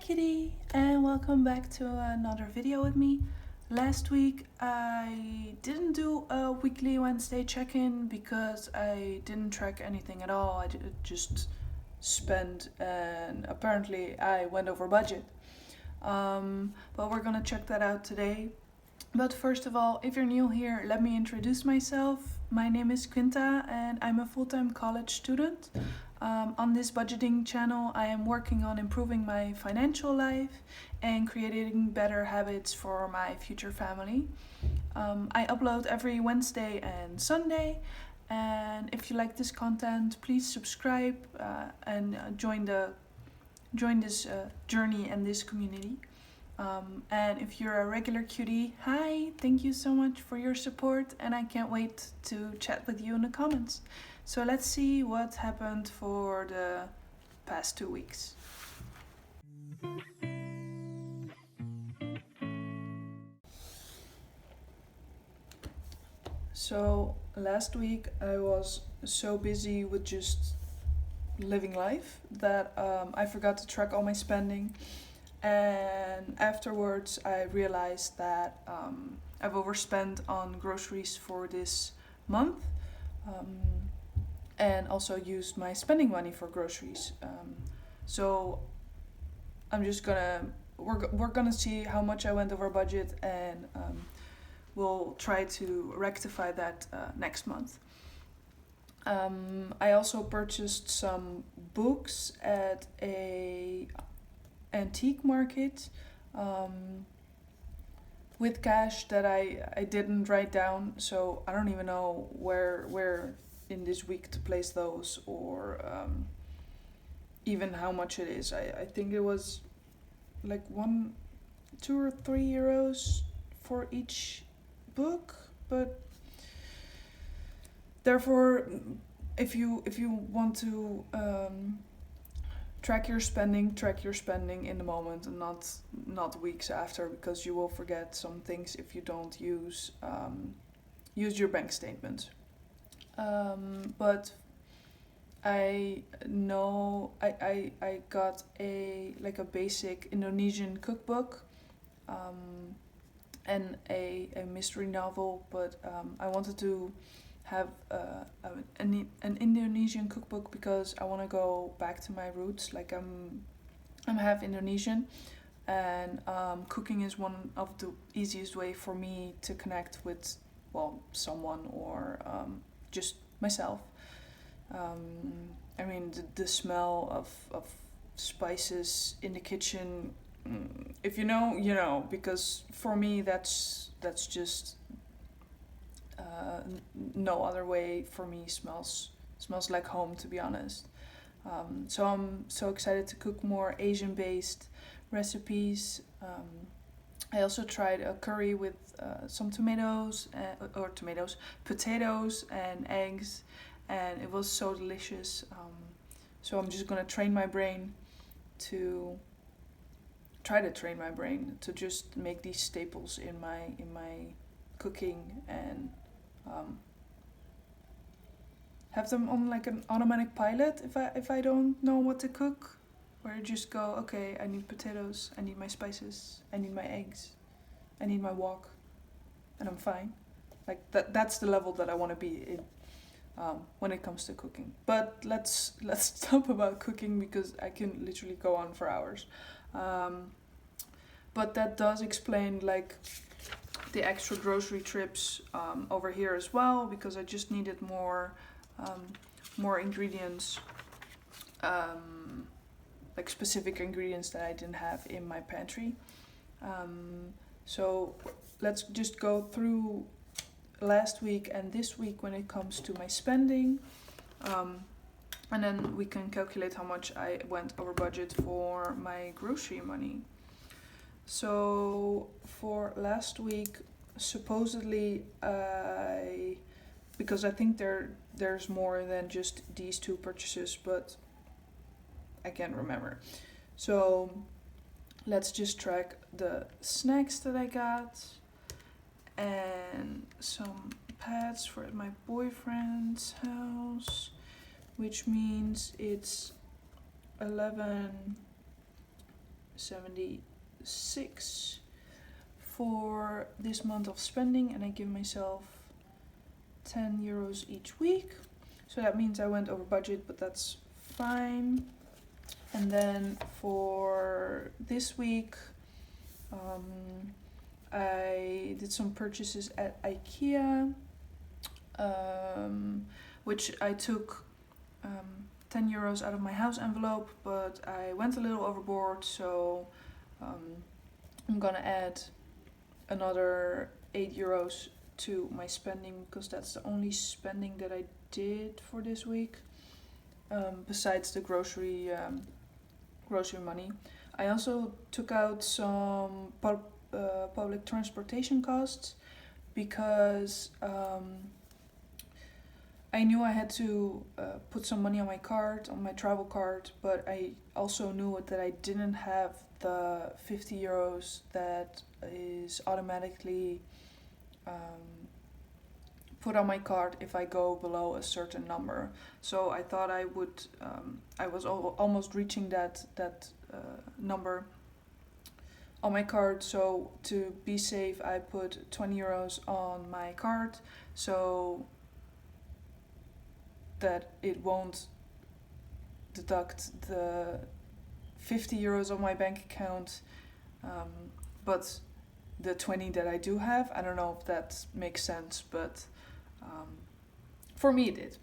Kitty, and welcome back to another video with me. Last week I didn't do a weekly Wednesday check-in because I didn't track anything at all. I just spent, and apparently I went over budget. But we're gonna check that out today. But first of all, if you're new here, let me introduce myself. My name is Quinta and I'm a full-time college student. On this budgeting channel, I am working on improving my financial life and creating better habits for my future family. I upload every Wednesday and Sunday, and if you like this content, please subscribe and join this journey and this community. And if you're a regular cutie, hi, thank you so much for your support, and I can't wait to chat with you in the comments. So let's see what happened for the past 2 weeks. So last week I was so busy with just living life that I forgot to track all my spending. And afterwards I realized that I've overspent on groceries for this month. And also used my spending money for groceries. So I'm just we're gonna see how much I went over budget, and we'll try to rectify that next month. I also purchased some books at a antique market with cash that I didn't write down, so I don't even know where in this week to place those, or even how much it is. I think it was like 1, 2 or 3 euros for each book, but therefore if you want to track your spending in the moment and not weeks after, because you will forget some things if you don't use your bank statement. But I know I got a basic Indonesian cookbook and a mystery novel, but I wanted to have an Indonesian cookbook because I want to go back to my roots. Like I'm half Indonesian, and cooking is one of the easiest way for me to connect with, well, someone or just myself. I mean, the smell of spices in the kitchen, if you know, you know, because for me that's just no other way for me smells like home, to be honest. So I'm so excited to cook more Asian based recipes. I also tried a curry with some potatoes and eggs, and it was so delicious. So I'm just gonna try to train my brain to just make these staples in my cooking, and have them on like an automatic pilot if I don't know what to cook. Where you just go, okay, I need potatoes, I need my spices, I need my eggs, I need my wok, and I'm fine. Like that's the level that I want to be in when it comes to cooking. But let's stop about cooking because I can literally go on for hours. But that does explain like the extra grocery trips over here as well, because I just needed more ingredients. Like specific ingredients that I didn't have in my pantry. So let's just go through last week and this week when it comes to my spending. And then we can calculate how much I went over budget for my grocery money. So for last week, supposedly because I think there's more than just these 2 purchases, but I can't remember. So let's just track the snacks that I got and some pads for my boyfriend's house, which means it's 11 76 for this month of spending, and I give myself 10 euros each week. So that means I went over budget, but that's fine. And then for this week, I did some purchases at IKEA, which I took 10 euros out of my house envelope, but I went a little overboard, so I'm gonna add another 8 euros to my spending, because that's the only spending that I did for this week, besides the grocery money. I also took out some public transportation costs, because I knew I had to put some money on my card, on my travel card, but I also knew that I didn't have the 50 euros that is automatically put on my card if I go below a certain number. So I thought I would, I was almost reaching that number on my card, so to be safe I put 20 euros on my card, so that it won't deduct the 50 euros on my bank account, but the 20 that I do have. I don't know if that makes sense, but for me it did.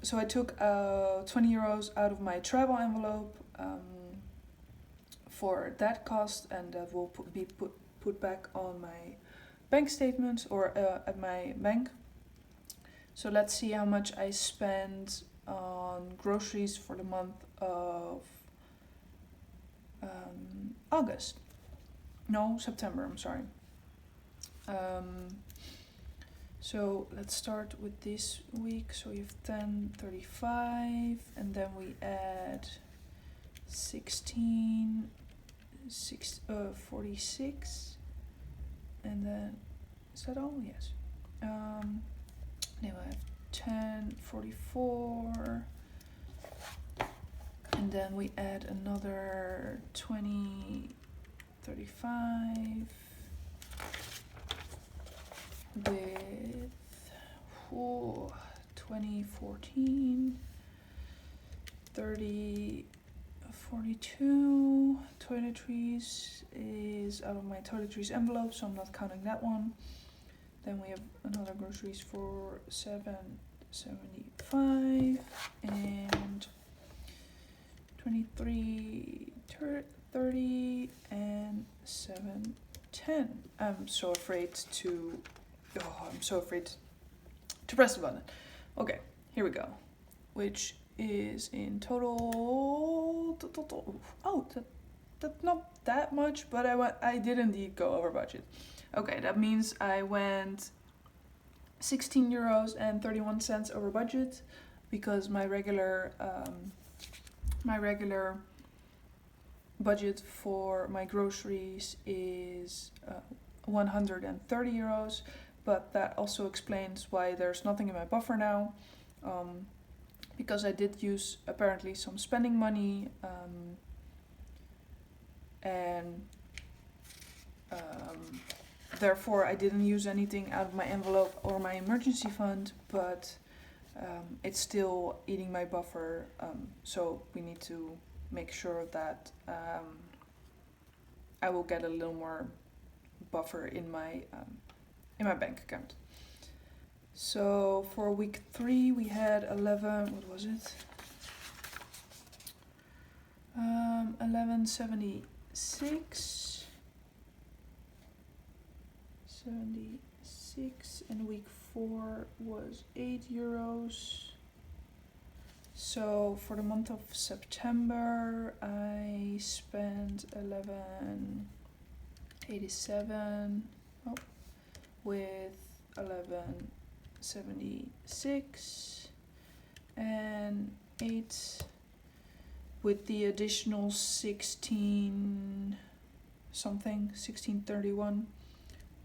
So I took 20 euros out of my travel envelope for that cost, and that will be put back on my bank statement or at my bank. So let's see how much I spent on groceries for the month of September, I'm sorry. So let's start with this week. So you have 10.35, and then we add 46, and then, is that all? Yes. Then we have 10.44, and then we add another 20.35 with 2014, 30.42. Toiletries is out of my toiletries envelope, so I'm not counting that one. Then we have another groceries for 7.75 and 23.30 and 7.10. I'm so afraid to press the button. Okay, here we go. Which is in total. Oh, that's not that much, but I did indeed go over budget. Okay, that means I went 16 euros and 31 cents over budget, because my regular budget for my groceries is 130 euros, but that also explains why there's nothing in my buffer now, because I did use apparently some spending money, and therefore I didn't use anything out of my envelope or my emergency fund, but it's still eating my buffer, so we need to make sure that I will get a little more buffer in my bank account. So for week 3 we had 11.76, and week 4 was 8 euros. So for the month of September I spent 11.87 with 11.76 and 8 with the additional 16.31.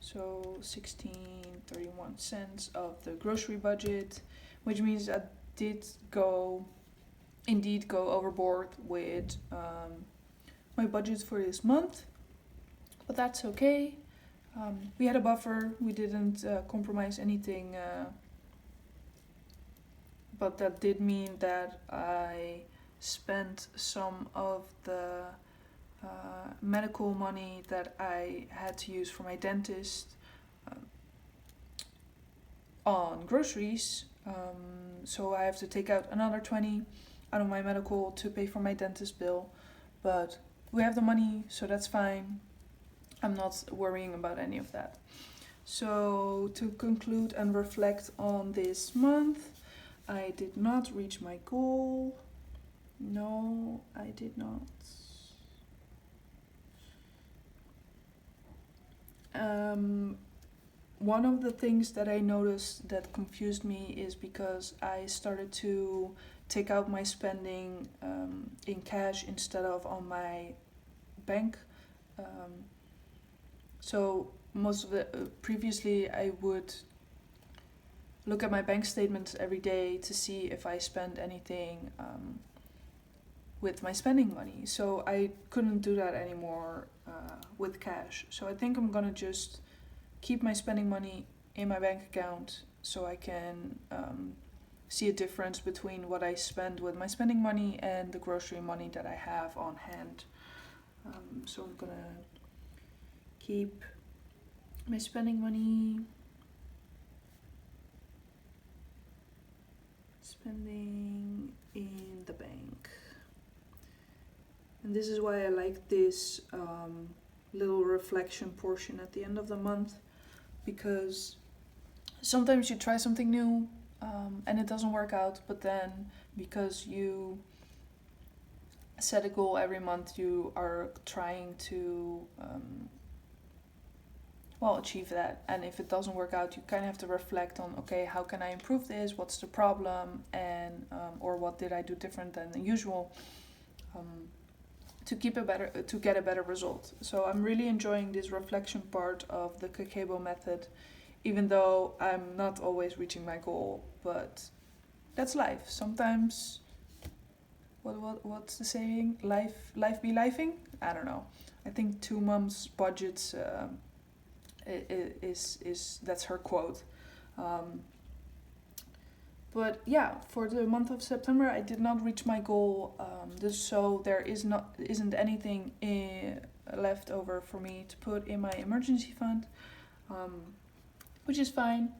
So 16.31 cents of the grocery budget, which means I did indeed go overboard with my budget for this month, but that's okay. We had a buffer, we didn't compromise anything, but that did mean that I spent some of the medical money that I had to use for my dentist on groceries. So I have to take out another 20 out of my medical to pay for my dentist bill, but we have the money, so that's fine. I'm not worrying about any of that. So to conclude and reflect on this month, I did not reach my goal. No, I did not. One of the things that I noticed that confused me is because I started to take out my spending in cash instead of on my bank. So most of the previously I would look at my bank statements every day to see if I spent anything with my spending money. So I couldn't do that anymore with cash. So I think I'm gonna just keep my spending money in my bank account so I can see a difference between what I spend with my spending money and the grocery money that I have on hand. So I'm gonna keep my spending money, spending in the bank. And this is why I like this little reflection portion at the end of the month, because sometimes you try something new and it doesn't work out, but then because you set a goal every month, you are trying to achieve that. And if it doesn't work out, you kind of have to reflect on, okay, how can I improve this? What's the problem? And or what did I do different than usual to get a better result. So I'm really enjoying this reflection part of the Kakeibo method, even though I'm not always reaching my goal. But that's life. Sometimes, what's the saying? Life be lifing? I don't know. I think 2 months budgets is that's her quote. But yeah, for the month of September, I did not reach my goal. So there isn't anything left over for me to put in my emergency fund, which is fine.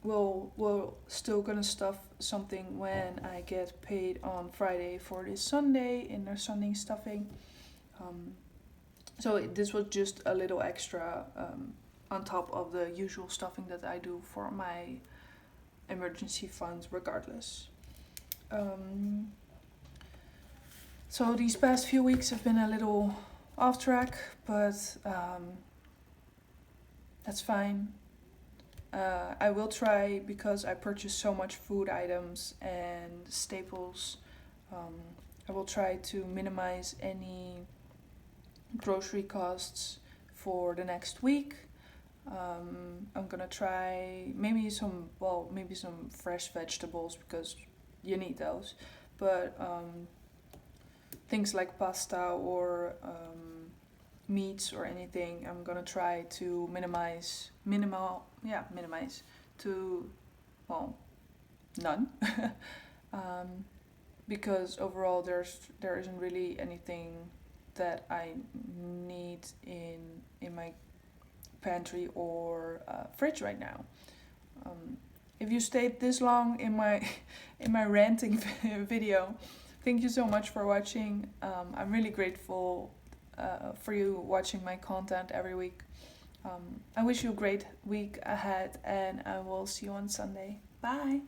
We're still gonna stuff something when I get paid on Friday for this Sunday in their Sunday stuffing. So this was just a little extra on top of the usual stuffing that I do for my emergency funds regardless. So these past few weeks have been a little off track, but that's fine. I will try, because I purchase so much food items and staples, I will try to minimize any grocery costs for the next week. I'm gonna try maybe some fresh vegetables, because you need those, but things like pasta or meats or anything, I'm gonna try to minimize to none. Because overall there isn't really anything that I need in my pantry or fridge right now. If you stayed this long in my ranting video, thank you so much for watching. I'm really grateful for you watching my content every week. I wish you a great week ahead, and I will see you on Sunday. Bye!